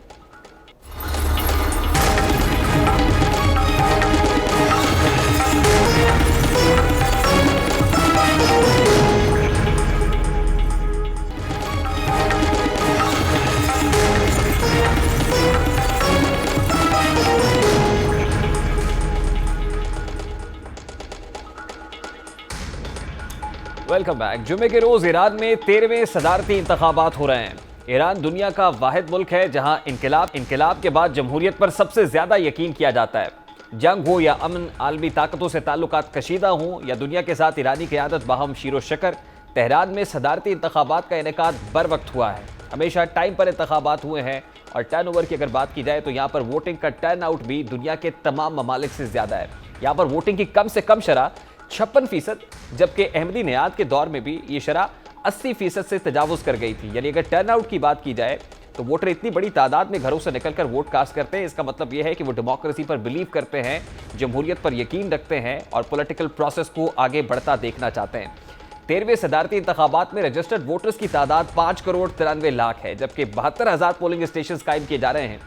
Welcome back. जुमे के रोज ईरान में 13वें सदारती इंतखाबात हो रहे हैं। ईरान दुनिया का वाहिद मुल्क है जहां इनकलाब के बाद जमहूरियत पर सबसे ज्यादा यकीन किया जाता है। जंग हो या अमन, आलमी ताकतों से ताल्लुकात कशीदा हों या दुनिया के साथ ईरानी क़यादत बाहम शीरो शकर, तेहरान में सदारती इंतखाबात का इनेकाद बर वक्त हुआ है। हमेशा टाइम पर इंतखाबात हुए हैं और टर्न ओवर की अगर बात की जाए तो यहाँ पर वोटिंग का टर्न आउट भी दुनिया के तमाम ममालिक से ज़्यादा है। यहाँ पर वोटिंग की कम से कम शरह 56%, जबकि अहमदी नियाद के दौर में भी ये शरह 80% से तजावुज़ कर गई थी। यानी अगर टर्न आउट की बात की जाए तो वोटर इतनी बड़ी तादाद में घरों से निकलकर वोट कास्ट करते हैं। इसका मतलब यह है कि वो डेमोक्रेसी पर बिलीव करते हैं, जमहूरियत पर यकीन रखते हैं और पॉलिटिकल प्रोसेस को आगे बढ़ता देखना चाहते हैं। 13वें सदारती इंतखाबात में रजिस्टर्ड वोटर्स की तादाद 5,93,00,000 है, जबकि 72,000 पोलिंग स्टेशन कायम किए जा रहे हैं।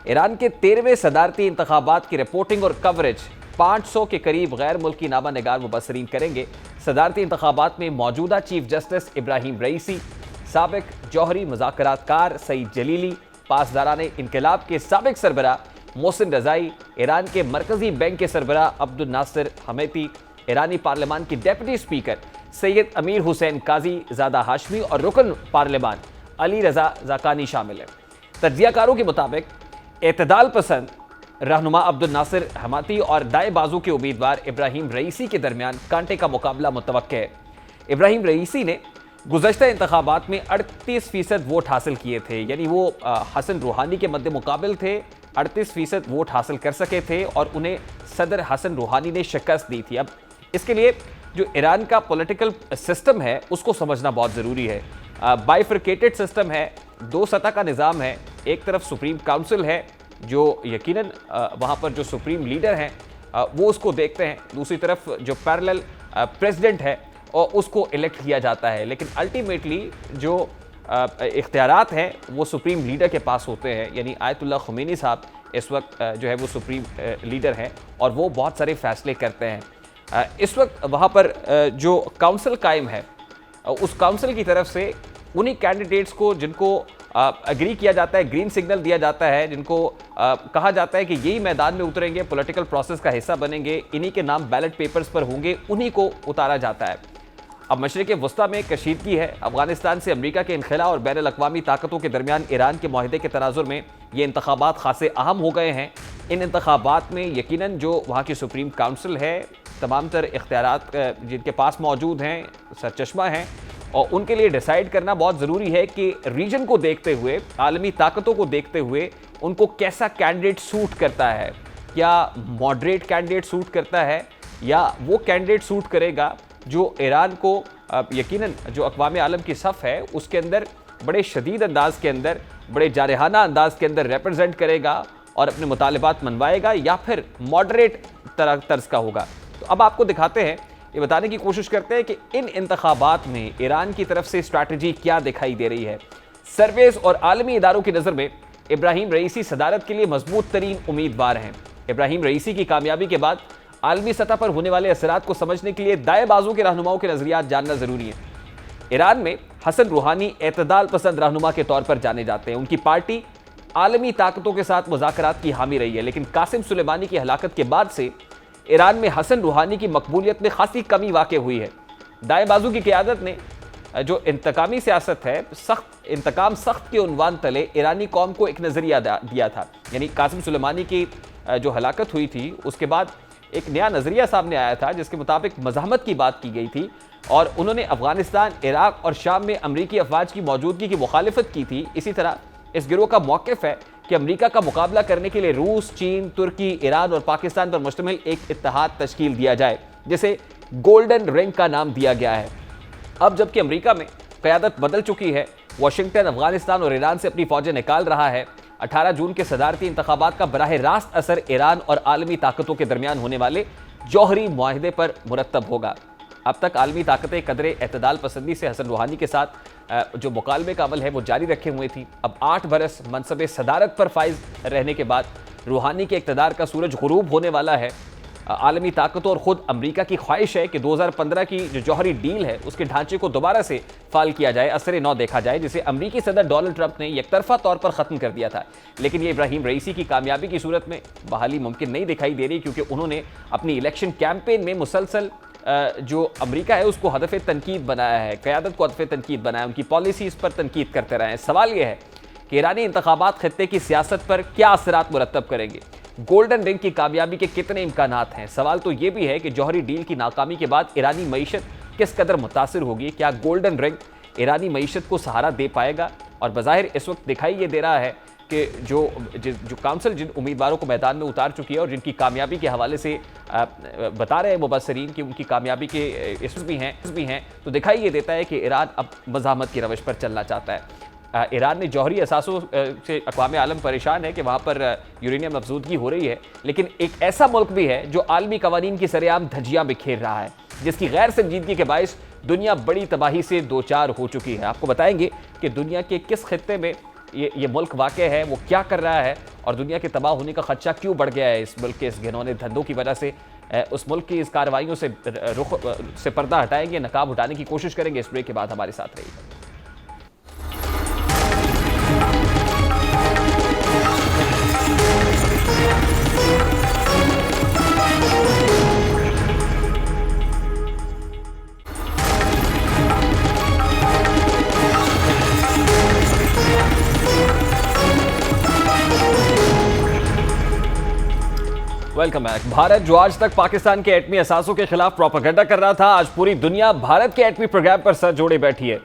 ईरान के 13वें सदारती इंतखाबात की रिपोर्टिंग और कवरेज 500 के करीब गैर मुल्की नामा निगार मुबसरीन करेंगे। सदारती इंतखाबात में मौजूदा चीफ जस्टिस इब्राहिम रईसी, साबिक जौहरी मुज़ाकरातकार सईद जलीली, पासदारान इनकलाब के साबिक सरबरा मोहसिन रज़ाई, ईरान के मरकजी बैंक के सरबरा अब्दुल नासिर हमेती, ईरानी पार्लियामान की डेप्यूटी स्पीकर सैयद अमीर हुसैन काजी ज़ादा हाशमी और रुकन पार्लियामान अली रज़ा ज़ाकानी शामिल हैं। तज्ज़ियाकारों के मुताबिक एतदाल पसंद रहनुमा अब्दुल नासिर हमाती और दाएं बाजू के उम्मीदवार इब्राहिम रईसी के दरमियान कांटे का मुकाबला मुतवक्के है। इब्राहिम रईसी ने गुज़श्ता इंतखाबात में 38% वोट हासिल किए थे, यानी वो हसन रूहानी के मद्दे मुकाबिल थे, 38% वोट हासिल कर सके थे और उन्हें सदर हसन रूहानी ने शिकस्त दी थी। अब इसके लिए जो ईरान का पॉलिटिकल सिस्टम है उसको समझना बहुत ज़रूरी है। बाइफर्केटेड सिस्टम है, दो सतह का निज़ाम है। एक तरफ सुप्रीम काउंसिल है जो यकीनन वहाँ पर जो सुप्रीम लीडर हैं वो उसको देखते हैं, दूसरी तरफ जो पैरेलल प्रेसिडेंट है और उसको इलेक्ट किया जाता है। लेकिन अल्टीमेटली जो इख्तियारात हैं वो सुप्रीम लीडर के पास होते हैं, यानी आयतुल्लाह खुमैनी साहब इस वक्त जो है वो सुप्रीम लीडर हैं और वो बहुत सारे फैसले करते हैं। इस वक्त वहाँ पर जो काउंसिल कायम है उस काउंसिल की तरफ से उन्हीं कैंडिडेट्स को जिनको एग्री किया जाता है, ग्रीन सिग्नल दिया जाता है, जिनको कहा जाता है कि यही मैदान में उतरेंगे, पॉलिटिकल प्रोसेस का हिस्सा बनेंगे, इन्हीं के नाम बैलेट पेपर्स पर होंगे, उन्हीं को उतारा जाता है। अब मशरिक़ वस्ता में कशीदगी है। अफगानिस्तान से अमरीका के इनखला और बैन अल-अक़वामी ताकतों के दरमियान ईरान के माहिदे के तनाजुर में ये इंतखाबात खासे अहम हो गए हैं। इन इंतखाबात में यकीनन जो वहाँ की सुप्रीम काउंसिल है, तमाम तर इख्तियारात जिनके पास मौजूद हैं, सरचश्मा हैं, और उनके लिए डिसाइड करना बहुत ज़रूरी है कि रीजन को देखते हुए, आलमी ताकतों को देखते हुए उनको कैसा कैंडिडेट सूट करता है। क्या मॉडरेट कैंडिडेट सूट करता है या वो कैंडिडेट सूट करेगा जो ईरान को यकीनन जो अक़वाम आलम की सफ़ है उसके अंदर बड़े शदीद अंदाज के अंदर, बड़े जारहाना अंदाज के अंदर रिप्रेजेंट करेगा और अपने मुतालिबात मनवाएगा, या फिर मॉडरेट तर्ज का होगा। तो अब आपको दिखाते हैं, ये बताने की कोशिश करते हैं कि इन इंतखाबात में ईरान की तरफ से स्ट्रैटेजी क्या दिखाई दे रही है। सर्वेस और आलमी इदारों की नज़र में इब्राहिम रईसी सदारत के लिए मजबूत तरीन उम्मीदवार हैं। इब्राहिम रईसी की कामयाबी के बाद आलमी सतह पर होने वाले असरात को समझने के लिए दाएं बाजू के रहनुमाओं के नज़रियात जानना ज़रूरी है। ईरान में हसन रूहानी एतदाल पसंद रहनुमा के तौर पर जाने जाते हैं। उनकी पार्टी आलमी ताकतों के साथ मुज़ाकरात की हामी रही है, लेकिन कासिम सुलेमानी की हलाकत के बाद से ईरान में हसन रूहानी की मकबूलियत में खासी कमी वाक़ हुई है। दाएं बाजू की क़यादत ने जो इंतकामी सियासत है, इंतकाम सख्त के उन्वान तले ईरानी कौम को एक नज़रिया दिया था। यानी कासिम सुलेमानी की जो हलाकत हुई थी उसके बाद एक नया नज़रिया सामने आया था जिसके मुताबिक मज़ाहमत की बात की गई थी और उन्होंने अफगानिस्तान, इराक और शाम में अमरीकी अफवाज की मौजूदगी की मुखालिफत की थी। इसी तरह इस गिरोह का मौक़िफ़ है कि अमरीका का मुकाबला करने के लिए रूस, चीन, तुर्की, ईरान और पाकिस्तान पर मुश्तमिल एक इत्तेहाद तश्कील दिया जाए, जिसे गोल्डन रिंग का नाम दिया गया है। अब जबकि अमरीका में क़यादत बदल चुकी है, वाशिंगटन अफगानिस्तान और ईरान से अपनी फ़ौजें निकाल रहा है। 18 जून के सदारती इंतखाबात का बराह रास्त असर ईरान और आलमी ताकतों के दरमियान होने वाले जौहरी मुआहदे पर मुरतब होगा। अब तक आलमी ताकतें कदरे एतदाल पसंदी से हसन रूहानी के साथ जो मुकालमे का अमल है वो जारी रखे हुए थी। अब 8 बरस मनसब सदारत पर फाइज रहने के बाद रूहानी के इक़्तिदार का सूरज गुरूब होने वाला है। आलमी ताकतों और ख़ुद अमरीका की ख्वाहिश है कि 2015 की जो जौहरी डील है उसके ढांचे को दोबारा से फाल किया जाए, असर नौ देखा जाए, जिसे अमरीकी सदर डोनाल्ड ट्रंप ने एकतरफा तौर पर ख़त्म कर दिया था। लेकिन ये इब्राहिम रईसी की कामयाबी की सूरत में बहाली मुमकिन नहीं दिखाई दे रही, क्योंकि उन्होंने अपनी इलेक्शन कैंपेन में मुसलसल जो अमरीका है उसको हदफ़ तनकीद बनाया है, क़यादत को हदफ़ तनकीद बनाया, उनकी पॉलिसीज़ पर तनकीद करते रहे हैं। सवाल यह है कि ईरानी इंतखाबात खित्ते की सियासत पर क्या असरात मुरतब करेंगे, गोल्डन रिंग की कामयाबी के कितने इम्कानात हैं। सवाल तो ये भी है कि जौहरी डील की नाकामी के बाद ईरानी मईशत किस कदर मुतासिर होगी, क्या गोल्डन रिंग ईरानी मईशत को सहारा दे पाएगा। और बज़ाहिर इस वक्त दिखाई ये दे रहा है कि जो काउंसिल जिन उम्मीदवारों को मैदान में उतार चुकी है और जिनकी कामयाबी के हवाले से बता रहे हैं मुबस्सरीन कि उनकी कामयाबी के इसमें भी हैं, तो दिखाई ये देता है कि ईरान अब मज़ाहमत की रवश पर चलना चाहता है। ईरान ने जौहरी असासों से अक़वाम आलम परेशान है कि वहाँ पर यूरेनियम अफजूदगी हो रही है, लेकिन एक ऐसा मुल्क भी है जो आलमी कवानीन की सरेआम धज्जियाँ बिखेर रहा है, जिसकी गैर संजीदगी के बायस दुनिया बड़ी तबाही से दो चार हो चुकी है। आपको बताएंगे कि दुनिया के किस खित्ते में ये मुल्क वाक़ है, वो क्या कर रहा है और दुनिया के तबाह होने का खदशा क्यों बढ़ गया है इस मुल्क के इस घिनौने धंधों की वजह से। उस मुल्क की इस कार्रवाइयों से रुख से पर्दा हटाएंगे, नकाब उठाने की कोशिश करेंगे। इस ब्रेक के बाद हमारे साथ रहिए। Welcome back. भारत जो आज तक पाकिस्तान के एटमी असासों के खिलाफ प्रोपेगेंडा कर रहा था, आज पूरी दुनिया भारत के एटमी प्रोग्राम पर सर जोड़े बैठी है।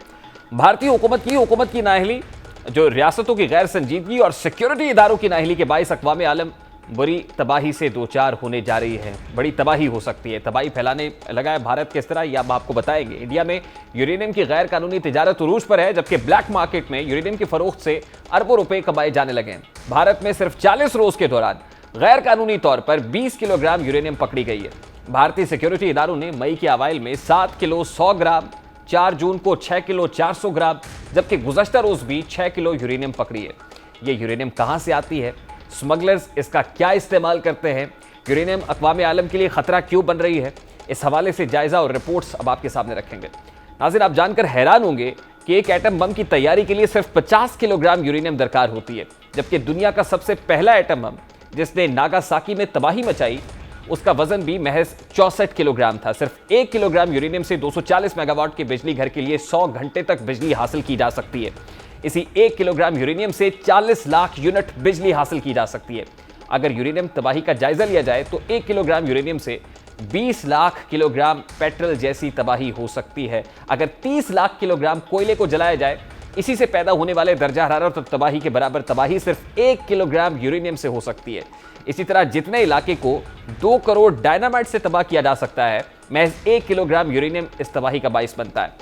भारतीय हुकूमत की नाअहली, जो रियासतों की गैर संजीदगी और सिक्योरिटी इदारों की नाअहली के बायस अक़वाम आलम बुरी तबाही से दो चार होने जा रही है। बड़ी तबाही हो सकती है। तबाही फैलाने लगा है भारत किस तरह, यह हम आपको बताएंगे। इंडिया में यूरेनियम की गैर कानूनी तिजारत उरूज पर है, जबकि ब्लैक मार्केट में यूरेनियम की फरोख्त से अरबों रुपए कमाए जाने लगे हैं। भारत में सिर्फ 40 रोज के दौरान गैर कानूनी तौर पर 20 किलोग्राम यूरेनियम पकड़ी गई है। भारतीय सिक्योरिटी इदारों ने मई के अवाइल में 7 किलो 100 ग्राम, 4 जून को 6 किलो 400 ग्राम, जबकि गुज़श्ता रोज भी 6 किलो यूरेनियम पकड़ी है। ये यूरेनियम कहां से आती है, स्मगलर्स इसका क्या इस्तेमाल करते हैं, यूरेनियम अक़वाम आलम के लिए खतरा क्यों बन रही है, इस हवाले से जायजा और रिपोर्ट्स अब आपके सामने रखेंगे। नाज़रीन, आप जानकर हैरान होंगे कि एक एटम बम की तैयारी के लिए सिर्फ 50 किलोग्राम यूरेनियम दरकार होती है, जबकि दुनिया का सबसे पहला एटम बम जिसने नागासाकी में तबाही मचाई, उसका वजन भी महज 64 किलोग्राम था। सिर्फ 1 किलोग्राम यूरेनियम से 240 मेगावाट के बिजली घर के लिए 100 घंटे तक बिजली हासिल की जा सकती है। इसी 1 किलोग्राम यूरेनियम से 40 लाख यूनिट बिजली हासिल की जा सकती है। अगर यूरेनियम तबाही का जायजा लिया जाए तो 1 किलोग्राम यूरेनियम से 20 लाख किलोग्राम पेट्रोल जैसी तबाही हो सकती है। अगर 30 लाख किलोग्राम कोयले को जलाया जाए, इसी से पैदा होने वाले दर्जा हरारत और तबाही के बराबर तबाही सिर्फ 1 किलोग्राम यूरेनियम से हो सकती है। इसी तरह जितने इलाके को 2 करोड़ डायनामाइट से तबाह किया जा सकता है, महज 1 किलोग्राम यूरेनियम इस तबाही का बाइस बनता है।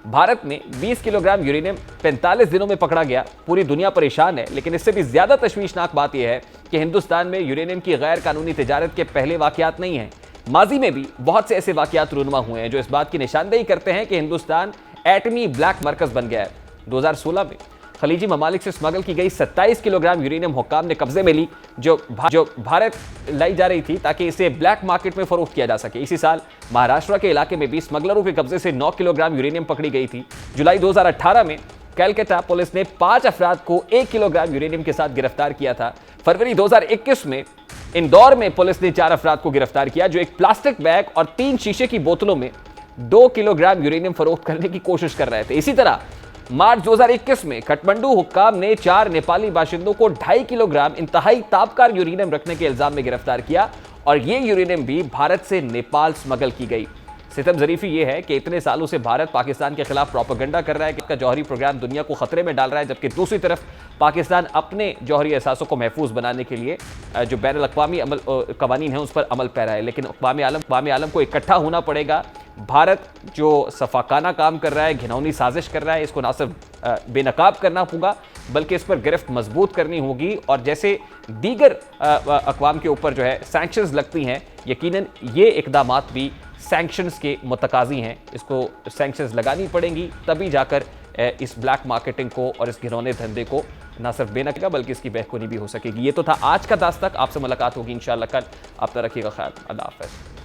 भारत में 20 किलोग्राम यूरेनियम 45 दिनों में पकड़ा गया। पूरी दुनिया परेशान है, लेकिन इससे भी ज्यादा तशवीशनाक बात यह है कि हिंदुस्तान में यूरेनियम की गैर कानूनी तिजारत के पहले वाकयात नहीं हैं। माजी में भी बहुत से ऐसे वाकयात रूनुमा हुए हैं जो इस बात की निशानदेही करते हैं कि हिंदुस्तान एटमी ब्लैक मरकज बन गया है। 2016 में खलीजी ममालिक से स्मगल की गई 27 किलोग्राम यूरेनियम हुक्काम ने कब्जे में ली, जो भारत लाई जा रही थी ताकि इसे ब्लैक मार्केट में फरोख्त किया जा सके। इसी साल महाराष्ट्र के इलाके में भी स्मगलरों के कब्जे से 9 किलोग्राम यूरेनियम पकड़ी गई थी। जुलाई 2018 में कलकत्ता पुलिस ने 5 अफराद को 1 किलोग्राम यूरेनियम के साथ गिरफ्तार किया था। फरवरी 2021 में इंदौर में पुलिस ने 4 अफराद को गिरफ्तार किया जो एक प्लास्टिक बैग और 3 शीशे की बोतलों में 2 किलोग्राम यूरेनियम फरोख्त करने की कोशिश कर रहे थे। इसी तरह मार्च 2021 में काठमांडू हुक्काम ने 4 नेपाली बाशिंदों को 2.5 किलोग्राम इंतहाई तापकार यूरेनियम रखने के इल्जाम में गिरफ्तार किया और ये यूरेनियम भी भारत से नेपाल स्मगल की गई। सितम ज़रीफ़ी ये है कि इतने सालों से भारत पाकिस्तान के खिलाफ प्रोपेगेंडा कर रहा है कि इसका जौहरी प्रोग्राम दुनिया को खतरे में डाल रहा है, जबकि दूसरी तरफ पाकिस्तान अपने जौहरी एहसासों को महफूज बनाने के लिए जो बैनुल-अक़वामी कवानीन हैं उस पर अमल पैरा है। लेकिन अक़वाम आलम को इकट्ठा होना पड़ेगा। भारत जो सफाकाना काम कर रहा है, घिनौनी साजिश कर रहा है, इसको ना सिर्फ बेनकाब करना होगा बल्कि इस पर गिरफ्त मजबूत करनी होगी। और जैसे दीगर अक़वाम के ऊपर जो है सैंक्शंस लगती हैं, यकीनन ये इक़दामात भी सैंक्शंस के मुतकाज़ी हैं। इसको सैंक्शंस लगानी पड़ेंगी, तभी जाकर इस ब्लैक मार्केटिंग को और इस घिनौने धंधे को ना सिर्फ बेनकाब बल्कि इसकी बहकूनी भी हो सकेगी। ये तो था आज का दास्तक। आपसे मुलाकात होगी इंशाअल्लाह कल। अपना रखिएगा ख्याल। अल्लाह हाफ़िज़।